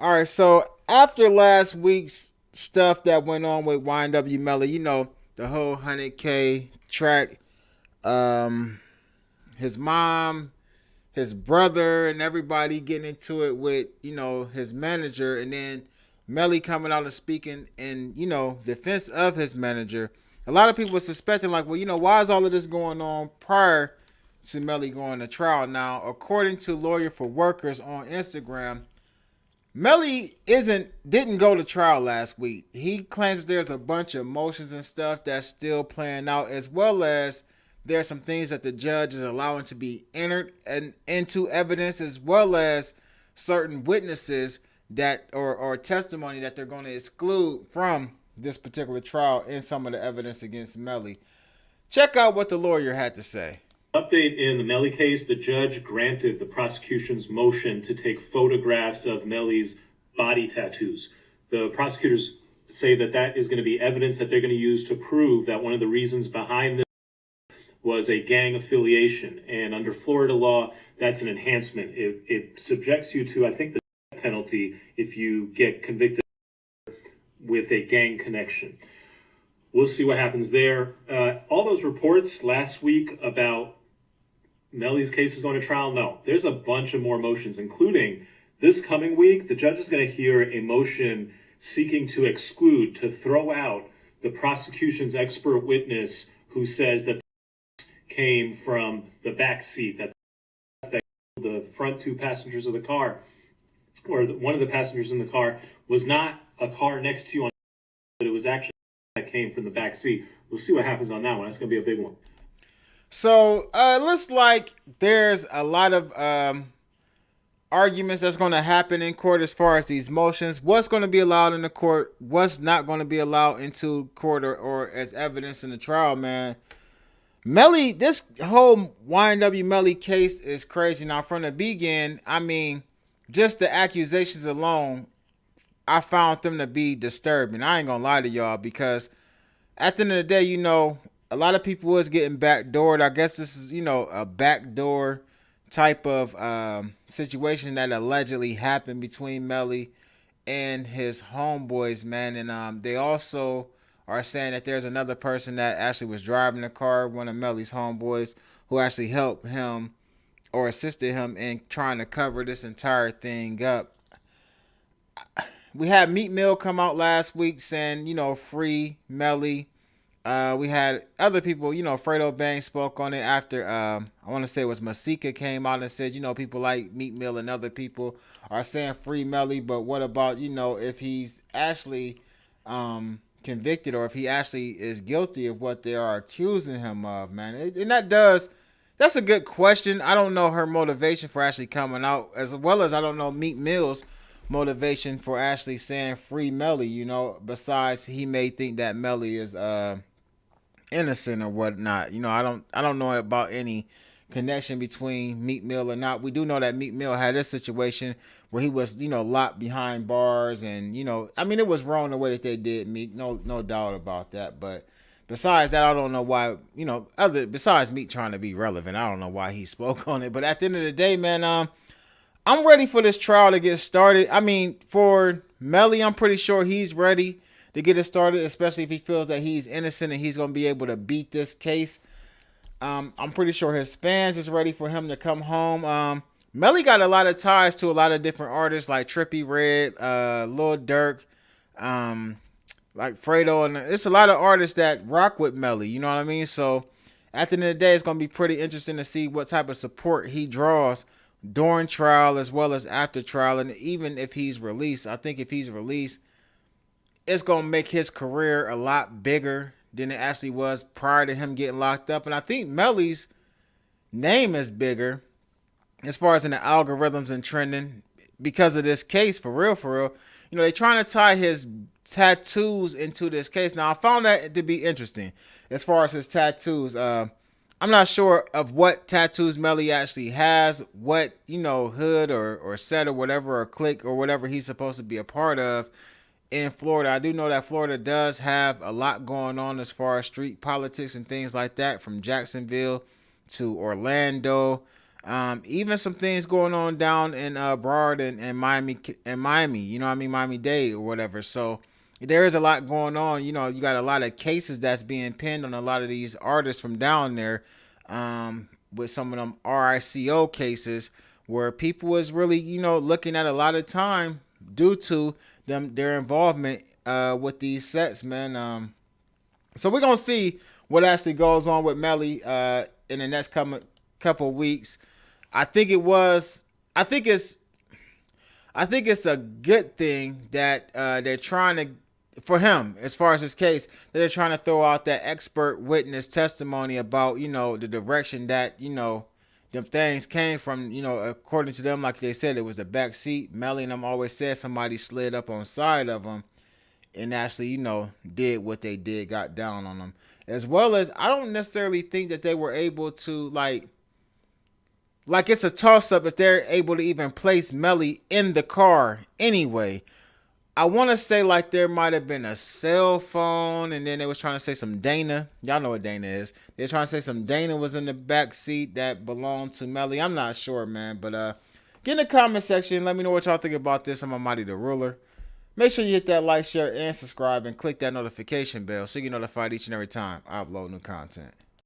All right, so after last week's stuff that went on with YNW Melly, the whole 100K track, um, his mom, his brother, and everybody getting into it with, his manager, and then Melly coming out and speaking in, defense of his manager. A lot of people were suspecting, like, well, why is all of this going on prior to Melly going to trial? Now, according to Lawyer for Workers on Instagram, Melly didn't go to trial last week. He claims there's a bunch of motions and stuff that's still playing out, as well as there's some things that the judge is allowing to be entered and into evidence, as well as certain witnesses that or testimony that they're going to exclude from this particular trial in some of the evidence against Melly. Check out what the lawyer had to say. Update in the Melly case, the judge granted the prosecution's motion to take photographs of Melly's body tattoos. The prosecutors say that that is going to be evidence that they're going to use to prove that one of the reasons behind this was a gang affiliation. And under Florida law, that's an enhancement. It subjects you to, I think, the death penalty if you get convicted with a gang connection. We'll see what happens there. All those reports last week about Melly's case is going to trial. No, there's a bunch of more motions, including this coming week. The judge is going to hear a motion seeking to exclude, to throw out the prosecution's expert witness who says that came from the back seat, that the front two passengers of the car, or one of the passengers in the car was not a car next to you, but it was actually that came from the back seat. We'll see what happens on that one. That's going to be a big one. So it looks like there's a lot of arguments that's going to happen in court as far as these motions. What's going to be allowed in the court? What's not going to be allowed into court or as evidence in the trial, man? Melly, this whole YNW Melly case is crazy. Now, from the beginning, I mean, just the accusations alone, I found them to be disturbing. I ain't gonna lie to y'all because at the end of the day, a lot of people was getting backdoored. I guess this is, a backdoor type of situation that allegedly happened between Melly and his homeboys, man. And they also are saying that there's another person that actually was driving the car, one of Melly's homeboys, who actually helped him or assisted him in trying to cover this entire thing up. We had Meat Mill come out last week saying, free Melly. We had other people, Fredo Bang spoke on it after, I want to say it was Masika came out and said, people like Meat Mill and other people are saying free Melly, but what about, if he's actually convicted or if he actually is guilty of what they are accusing him of, man? And that's a good question. I don't know her motivation for actually coming out, as well as I don't know Meat Mill's motivation for actually saying free Melly, besides he may think that Melly is innocent or whatnot. I don't know about any connection between Meat Mill or not. We do know that Meat Mill had this situation where he was, locked behind bars, and I mean, it was wrong the way that they did Meat, no doubt about that. But besides that, I don't know why, other besides Meat trying to be relevant, I don't know why he spoke on it. But at the end of the day, man, I'm ready for this trial to get started. I mean, for Melly, I'm pretty sure he's ready to get it started, especially if he feels that he's innocent and he's going to be able to beat this case. I'm pretty sure his fans is ready for him to come home. Melly got a lot of ties to a lot of different artists like Trippie Redd, Lil Durk, like Fredo, and it's a lot of artists that rock with Melly. You know what I mean? So at the end of the day, it's going to be pretty interesting to see what type of support he draws during trial as well as after trial, and even if he's released. I think if he's released, it's going to make his career a lot bigger than it actually was prior to him getting locked up. And I think Melly's name is bigger as far as in the algorithms and trending because of this case, for real, for real. They're trying to tie his tattoos into this case. Now, I found that to be interesting as far as his tattoos. I'm not sure of what tattoos Melly actually has, what, hood or set or whatever, or clique or whatever he's supposed to be a part of in Florida. I do know that Florida does have a lot going on as far as street politics and things like that, from Jacksonville to Orlando. Even some things going on down in Broad and Miami, you know what I mean, Miami-Dade or whatever. So there is a lot going on. You know, you got a lot of cases that's being pinned on a lot of these artists from down there, with some of them RICO cases where people is really, you know, looking at a lot of time due to their involvement with these sets, man. So we're gonna see what actually goes on with Melly in the next couple weeks. I think it was. I think it's. I think it's a good thing that they're trying to, for him, as far as his case, that they're trying to throw out that expert witness testimony about, you know, the direction that, you know, them things came from. You know, according to them, like they said, it was the back seat. Melly and them always said somebody slid up on side of them and actually, you know, did what they did, got down on them. As well as, I don't necessarily think that they were able to like it's a toss up if they're able to even place Melly in the car anyway. I want to say like there might have been a cell phone, and then they was trying to say some Dana. Y'all know what Dana is. They're trying to say some Dana was in the back seat that belonged to Melly. I'm not sure, man. But get in the comment section. Let me know what y'all think about this. I'm Almighty the Ruler. Make sure you hit that like, share, and subscribe, and click that notification bell so you get notified each and every time I upload new content.